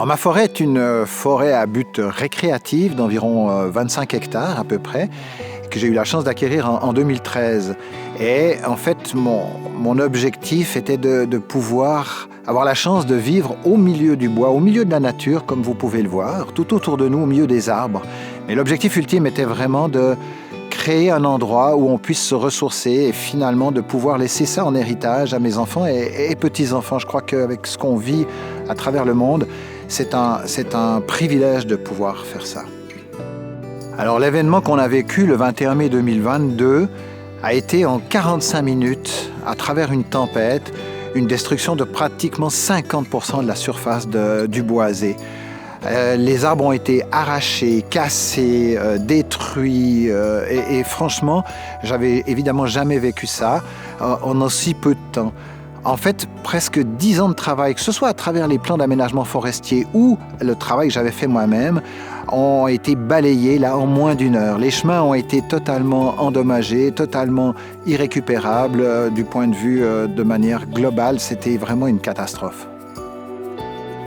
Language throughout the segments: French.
Alors, ma forêt est une forêt à but récréatif d'environ 25 hectares à peu près, que j'ai eu la chance d'acquérir en 2013. Et en fait, mon objectif était de pouvoir avoir la chance de vivre au milieu du bois, au milieu de la nature, comme vous pouvez le voir, tout autour de nous, au milieu des arbres. Mais l'objectif ultime était vraiment de créer un endroit où on puisse se ressourcer et finalement de pouvoir laisser ça en héritage à mes enfants et petits-enfants. Je crois qu'avec ce qu'on vit à travers le monde, c'est un privilège de pouvoir faire ça. Alors l'événement qu'on a vécu le 21 mai 2022 a été en 45 minutes, à travers une tempête, une destruction de pratiquement 50% de la surface du boisé. Les arbres ont été arrachés, cassés, détruits et franchement, j'avais évidemment jamais vécu ça en aussi peu de temps. En fait, presque 10 ans de travail, que ce soit à travers les plans d'aménagement forestier ou le travail que j'avais fait moi-même, ont été balayés là en moins d'une heure. Les chemins ont été totalement endommagés, totalement irrécupérables du point de vue de manière globale. C'était vraiment une catastrophe.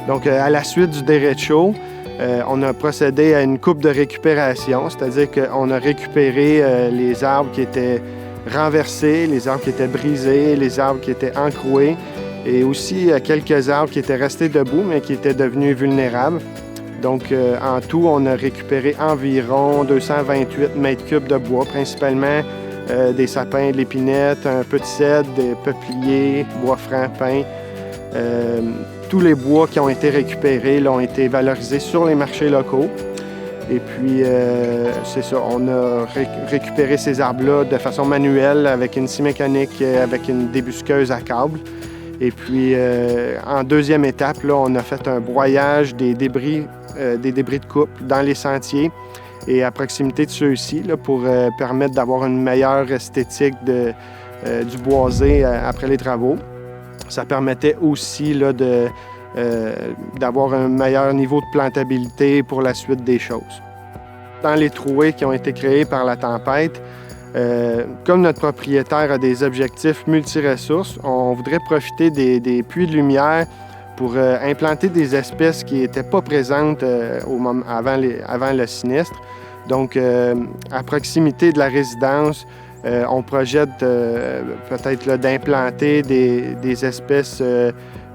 Donc, à la suite du derecho, on a procédé à une coupe de récupération, c'est-à-dire qu'on a récupéré les arbres qui étaient renversés, les arbres qui étaient brisés, les arbres qui étaient encroués et aussi quelques arbres qui étaient restés debout mais qui étaient devenus vulnérables. Donc, en tout, on a récupéré environ 228 mètres cubes de bois, principalement des sapins, de l'épinette, un peu de cèdre, des peupliers, bois franc, pin. Tous les bois qui ont été récupérés là, ont été valorisés sur les marchés locaux. Et puis, c'est ça, on a récupéré ces arbres-là de façon manuelle avec une scie mécanique, avec une débusqueuse à câble. Et puis, en deuxième étape, là, on a fait un broyage des débris de coupe dans les sentiers et à proximité de ceux-ci là, pour permettre d'avoir une meilleure esthétique du boisé après les travaux. Ça permettait aussi là, d'avoir un meilleur niveau de plantabilité pour la suite des choses. Dans les trouées qui ont été créées par la tempête, comme notre propriétaire a des objectifs multiressources, on voudrait profiter des puits de lumière pour implanter des espèces qui n'étaient pas présentes avant le sinistre. Donc, à proximité de la résidence, on projette peut-être d'implanter des espèces,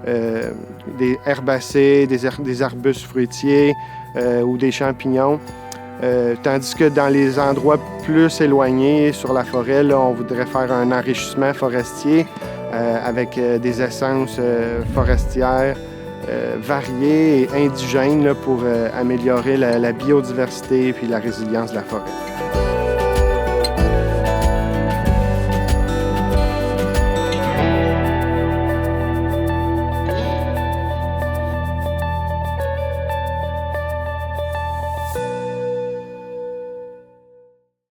des herbacées, des arbustes fruitiers ou des champignons. Tandis que dans les endroits plus éloignés sur la forêt, là, on voudrait faire un enrichissement forestier avec des essences forestières variées et indigènes là, pour améliorer la biodiversité et la résilience de la forêt.